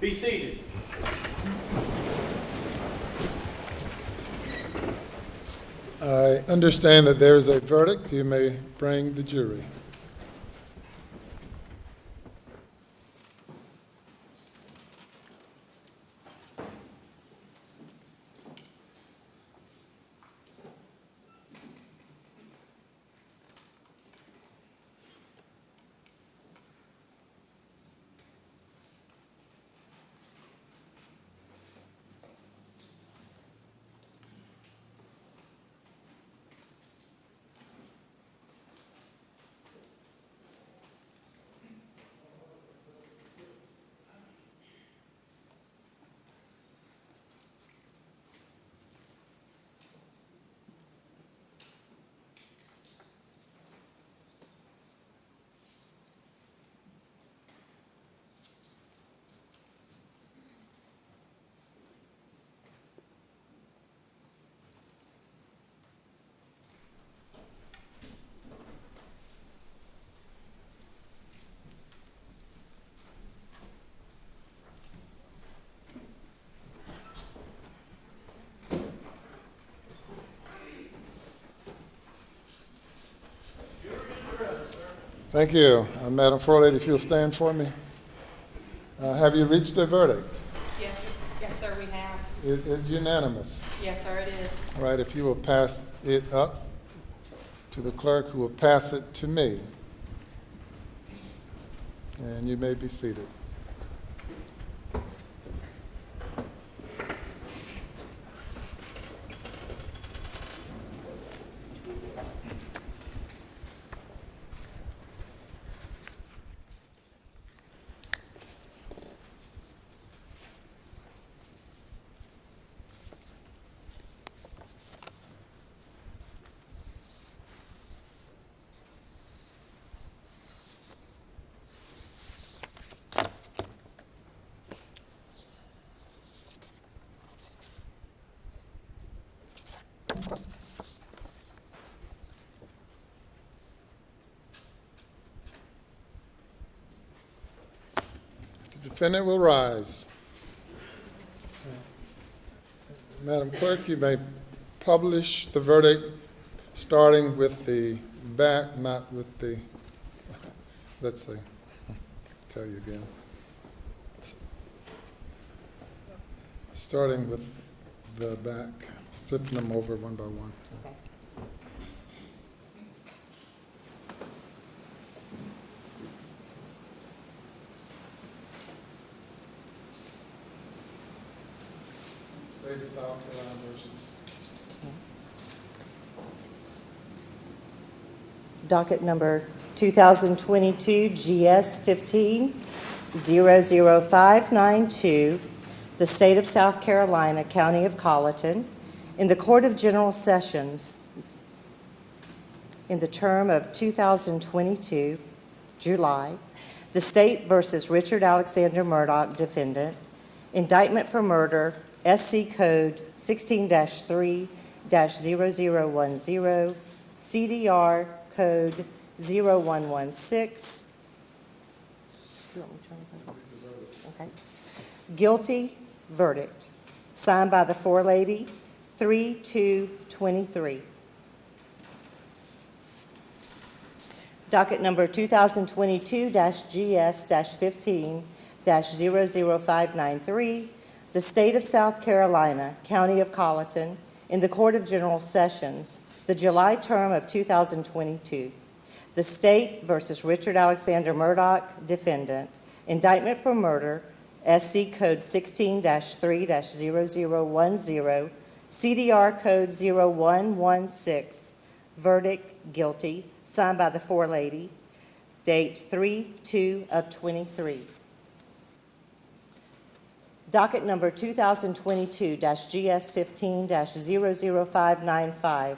be seated. I understand that there is a verdict. You may bring the jury. Thank you. Madam Forelady, if you'll stand for me. Have you reached a verdict? Yes, sir, we have. Is it unanimous? Yes, sir, it is. All right, if you will pass it up to the clerk, who will pass it to me. And you may be seated. The defendant will rise. Madam Clerk, you may publish the verdict starting with the back, not with the, let's see, I'll tell you again. Starting with the back, flipping them over one by one. State of South Carolina versus. Docket number 2022 GS 15-00592, the State of South Carolina, County of Colleton, in the Court of General Sessions in the term of 2022, July, the State versus Richard Alexander Murdaugh, defendant, indictment for murder, SC Code 16-3-0010, CDR Code 0116. Okay. Guilty verdict. Signed by the forelady, 3/2/23. Docket number 2022-GS-15-00593, the State of South Carolina, County of Colleton, in the Court of General Sessions, the July term of 2022. The State versus Richard Alexander Murdaugh, defendant, indictment for murder, SC Code 16-3-0010, CDR Code 0116, verdict guilty, signed by the forelady, date 3/2/23. Docket number 2022-GS15-00595,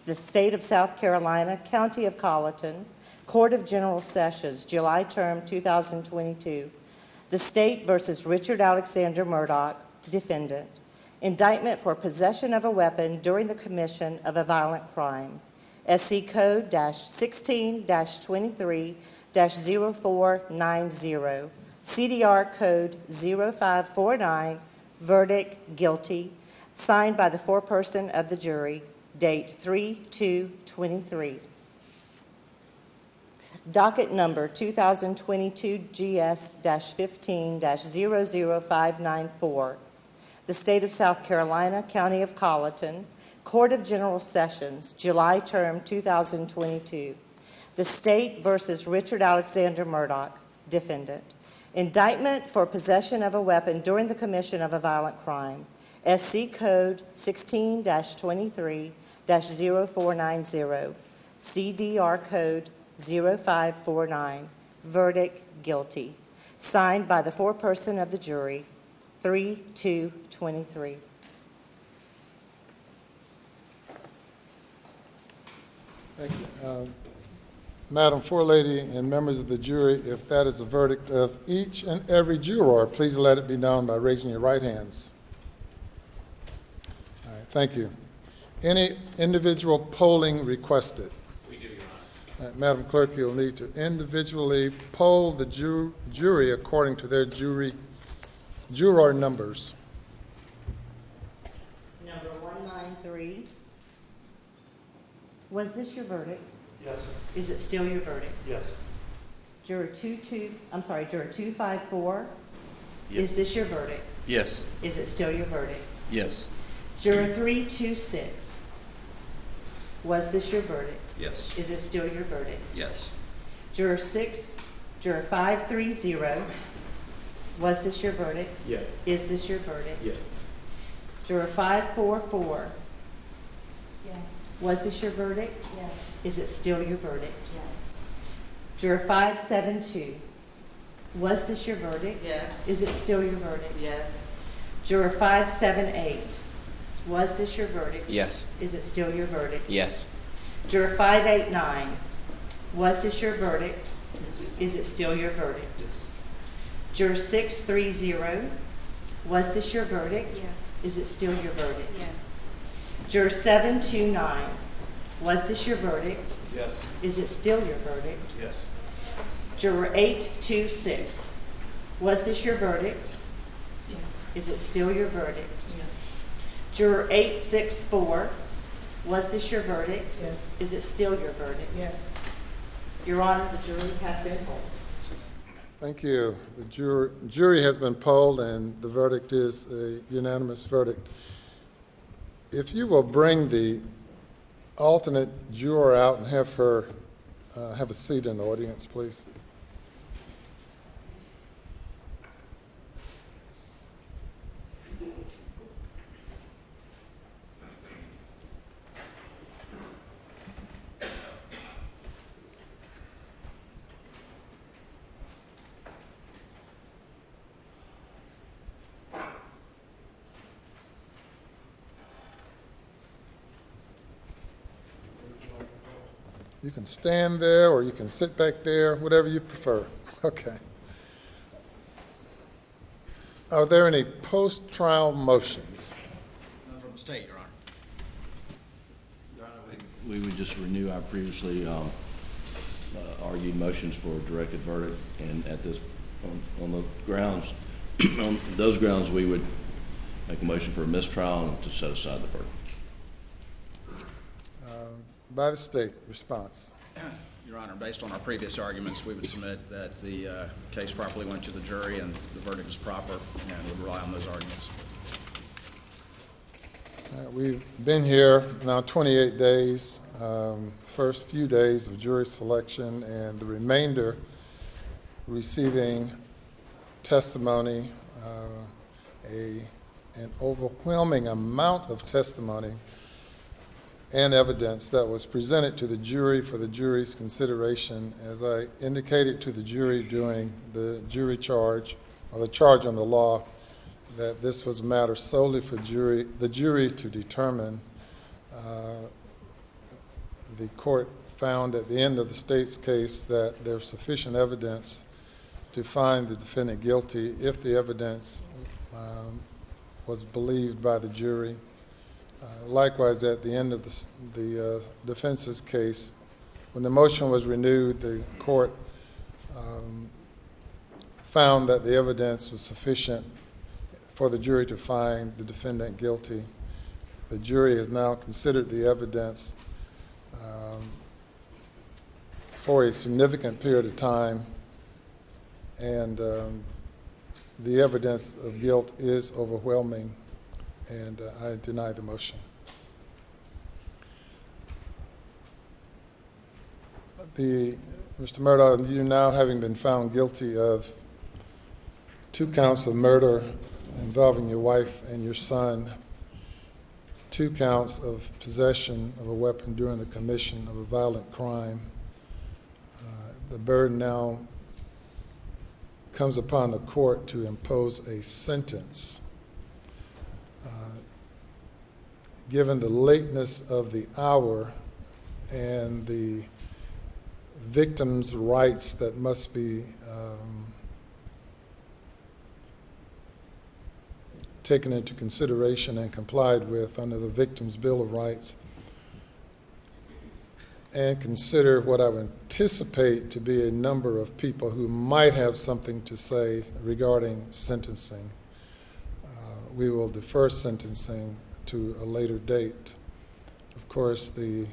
the State of South Carolina, County of Colleton, Court of General Sessions, July term 2022. The State versus Richard Alexander Murdaugh, defendant. Indictment for possession of a weapon during the commission of a violent crime. SC Code -16-23-0490, CDR code 0549, verdict guilty, signed by the foreperson of the jury, date 3/2/23. Docket number 2022 GS-15-00594. The State of South Carolina, County of Colleton, Court of General Sessions, July term 2022. The State versus Richard Alexander Murdaugh, defendant. Indictment for possession of a weapon during the commission of a violent crime. SC Code 16-23-0490. CDR Code 0549. Verdict guilty. Signed by the foreperson of the jury, 3/2/23. Thank you. Madam Forelady and members of the jury, if that is the verdict of each and every juror, please let it be known by raising your right hands. All right, thank you. Any individual polling requested? We do, Your Honor. Madam Clerk, you'll need to individually poll the jury according to their juror numbers. Number 193. Was this your verdict? Yes, sir. Is it still your verdict? Yes. Juror 254. Yes. Is this your verdict? Yes. Is it still your verdict? Yes. Juror 326. Was this your verdict? Yes. Is it still your verdict? Yes. Juror 530. Was this your verdict? Yes. Is this your verdict? Yes. Juror 544. Yes. Was this your verdict? Yes. Is it still your verdict? Yes. Juror 572. Was this your verdict? Yes. Is it still your verdict? Yes. Juror 578. Was this your verdict? Yes. Is it still your verdict? Yes. Juror 589. Was this your verdict? Is it still your verdict? Yes. Juror 630. Was this your verdict? Yes. Is it still your verdict? Yes. Juror 729. Was this your verdict? Yes. Is it still your verdict? Yes. Juror 826. Was this your verdict? Yes. Is it still your verdict? Yes. Juror 864. Was this your verdict? Yes. Is it still your verdict? Yes. Your Honor, the jury has been polled. Thank you. The jury has been polled, and the verdict is a unanimous verdict. If you will bring the alternate juror out and have her have a seat in the audience, please. You can stand there or you can sit back there, whatever you prefer. Okay. Are there any post-trial motions? None from the state, Your Honor. Your Honor, we would just renew our previously argued motions for a directed verdict, and at this, on the grounds, on those grounds, we would make a motion for a mistrial and to set aside the verdict. By the state, response. Your Honor, based on our previous arguments, we would submit that the case properly went to the jury and the verdict is proper, and would rely on those arguments. We've been here now 28 days, first few days of jury selection, and the remainder receiving testimony, an overwhelming amount of testimony and evidence that was presented to the jury for the jury's consideration. As I indicated to the jury during the jury charge, or the charge on the law, that this was a matter solely for the jury to determine. The court found at the end of the state's case that there's sufficient evidence to find the defendant guilty if the evidence was believed by the jury. Likewise, at the end of the defense's case, when the motion was renewed, the court found that the evidence was sufficient for the jury to find the defendant guilty. The jury has now considered the evidence for a significant period of time, and the evidence of guilt is overwhelming, and I deny the motion. Mr. Murdaugh, you now having been found guilty of 2 counts of murder involving your wife and your son, 2 counts of possession of a weapon during the commission of a violent crime, the burden now comes upon the court to impose a sentence. Given the lateness of the hour and the victim's rights that must be taken into consideration and complied with under the Victim's Bill of Rights, and consider what I would anticipate to be a number of people who might have something to say regarding sentencing, we will defer sentencing to a later date. Of course, the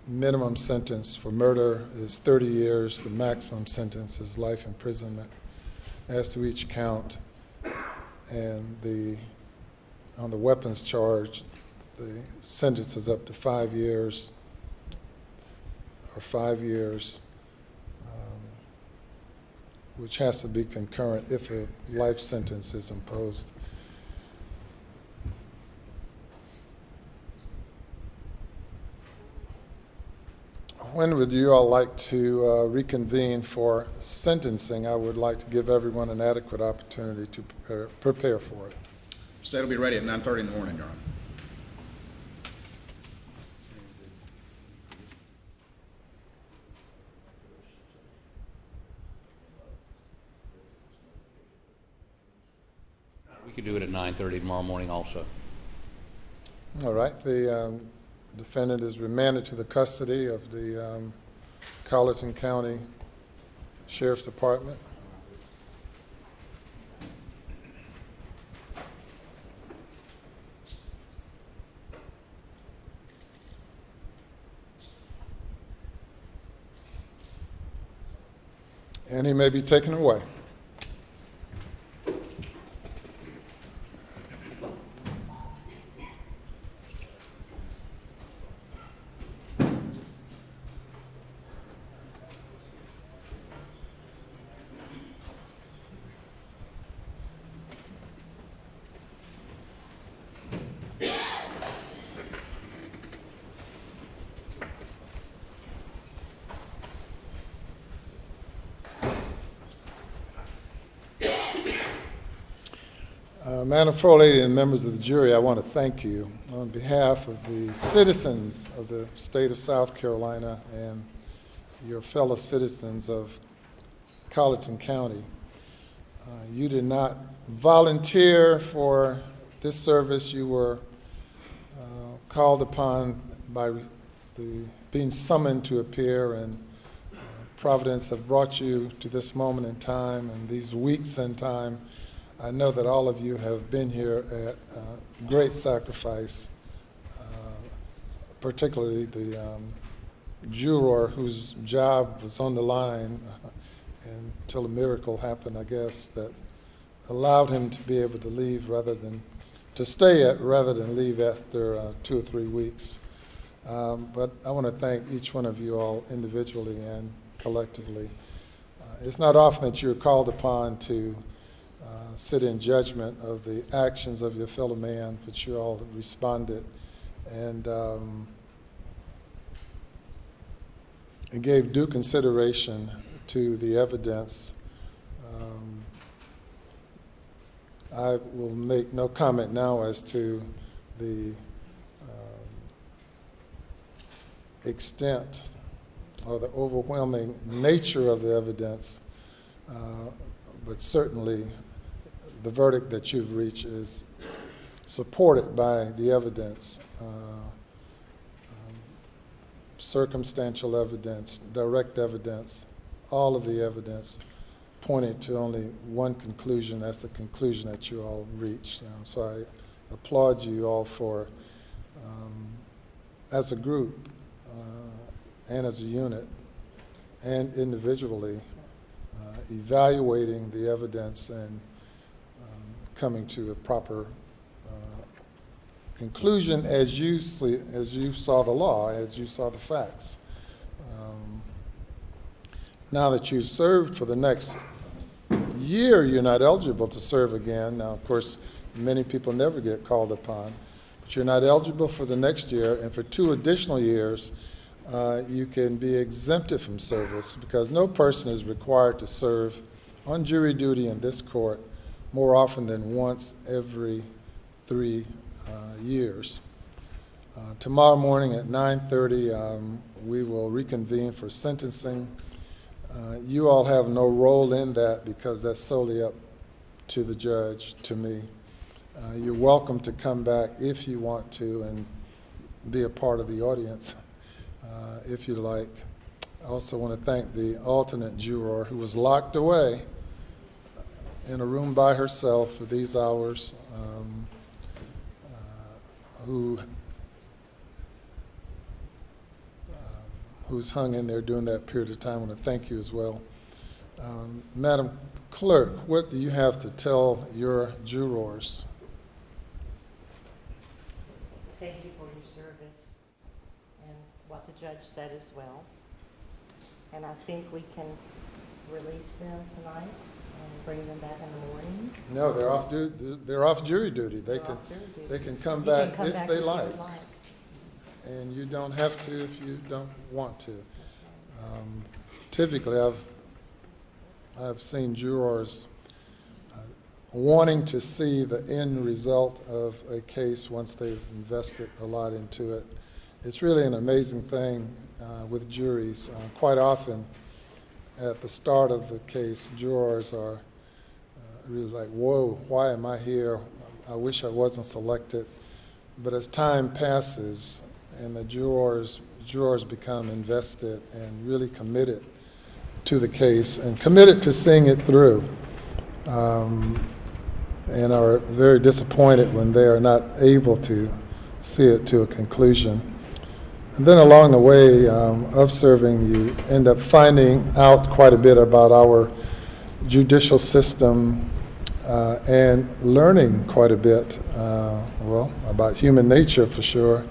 minimum sentence for murder is 30 years. The maximum sentence is life imprisonment. As to each count, and on the weapons charge, the sentence is up to 5 years, or 5 years, which has to be concurrent if a life sentence is imposed. When would you all like to reconvene for sentencing? I would like to give everyone an adequate opportunity to prepare for it. State will be ready at 9:30 in the morning, Your Honor. We could do it at 9:30 tomorrow morning also. All right. The defendant is remanded to the custody of the Colleton County Sheriff's Department. And he may be taken away. Madam Foley and members of the jury, I want to thank you on behalf of the citizens of the state of South Carolina and your fellow citizens of Colleton County. You did not volunteer for this service. You were called upon by being summoned to appear, and Providence have brought you to this moment in time and these weeks in time. I know that all of you have been here at great sacrifice, particularly the juror whose job was on the line until a miracle happened, I guess, that allowed him to be able to leave rather than leave after 2 or 3 weeks. But I want to thank each one of you all individually and collectively. It's not often that you're called upon to sit in judgment of the actions of your fellow man, but you all responded and gave due consideration to the evidence. I will make no comment now as to the extent or the overwhelming nature of the evidence, but certainly the verdict that you've reached is supported by the evidence, circumstantial evidence, direct evidence, all of the evidence pointed to only one conclusion. That's the conclusion that you all reached. So I applaud you all for, as a group and as a unit and individually, evaluating the evidence and coming to a proper conclusion as you saw the law, as you saw the facts. Now that you've served for the next year, you're not eligible to serve again. Now, of course, many people never get called upon, but you're not eligible for the next year, and for 2 additional years, you can be exempted from service because no person is required to serve on jury duty in this court more often than once every 3 years. Tomorrow morning at 9:30, we will reconvene for sentencing. You all have no role in that because that's solely up to the judge, to me. You're welcome to come back if you want to and be a part of the audience if you like. I also want to thank the alternate juror who was locked away in a room by herself for these hours, who's hung in there during that period of time. I want to thank you as well. Madam Clerk, what do you have to tell your jurors? Thank you for your service and what the judge said as well. And I think we can release them tonight and bring them back in the morning. No, they're off jury duty. They can come back if they like. And you don't have to if you don't want to. Typically, I've seen jurors wanting to see the end result of a case once they've invested a lot into it. It's really an amazing thing with juries. Quite often, at the start of the case, jurors are really like, whoa, why am I here? I wish I wasn't selected. But as time passes, and the jurors become invested and really committed to the case and committed to seeing it through, and are very disappointed when they are not able to see it to a conclusion. And then along the way of serving, you end up finding out quite a bit about our judicial system and learning quite a bit, well, about human nature for sure,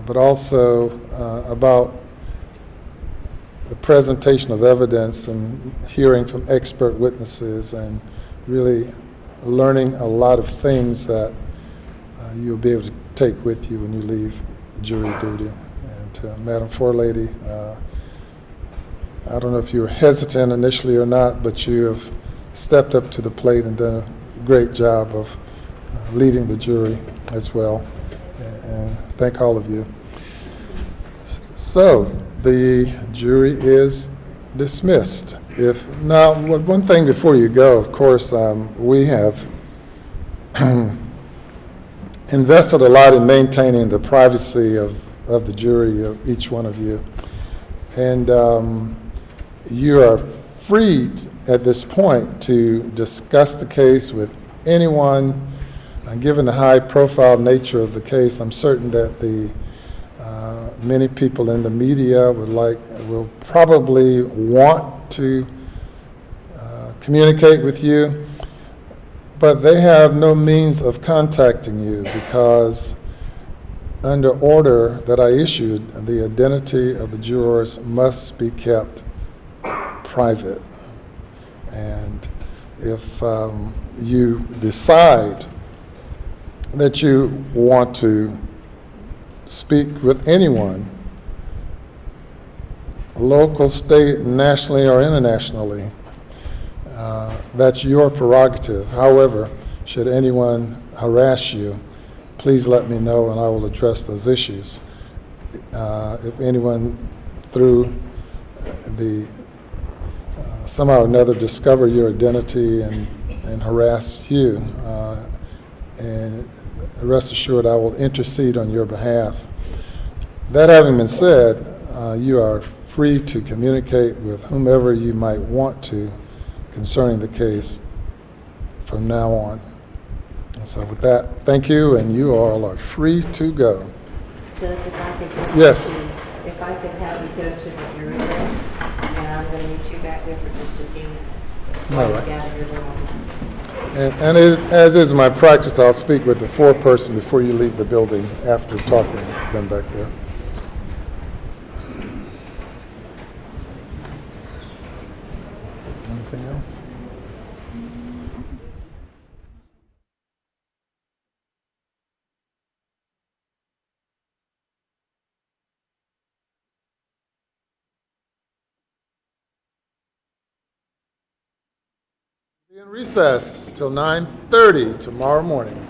but also about the presentation of evidence and hearing from expert witnesses and really learning a lot of things that you'll be able to take with you when you leave jury duty. And to Madam Forelady, I don't know if you were hesitant initially or not, but you have stepped up to the plate and done a great job of leading the jury as well. And thank all of you. So the jury is dismissed. Now, one thing before you go, of course, we have invested a lot in maintaining the privacy of the jury, of each one of you. And you are free at this point to discuss the case with anyone. Given the high-profile nature of the case, I'm certain that the many people in the media will probably want to communicate with you, but they have no means of contacting you because under order that I issued, the identity of the jurors must be kept private. And if you decide that you want to speak with anyone, local, state, nationally, or internationally, that's your prerogative. However, should anyone harass you, please let me know and I will address those issues. If anyone through the somehow or another discover your identity and harass you, and rest assured I will intercede on your behalf. That having been said, you are free free to communicate with whomever you might want to concerning the case from now on. And so with that, thank you, and you all are free to go. Judge, if I could have Yes. if I could have you go to the jury room, and I'm going to meet you back there for just a few minutes. All right. Gather your little ones. As is my practice, I'll speak with the foreperson before you leave the building after talking to them back there. Anything else? Be in recess till 9:30 tomorrow morning.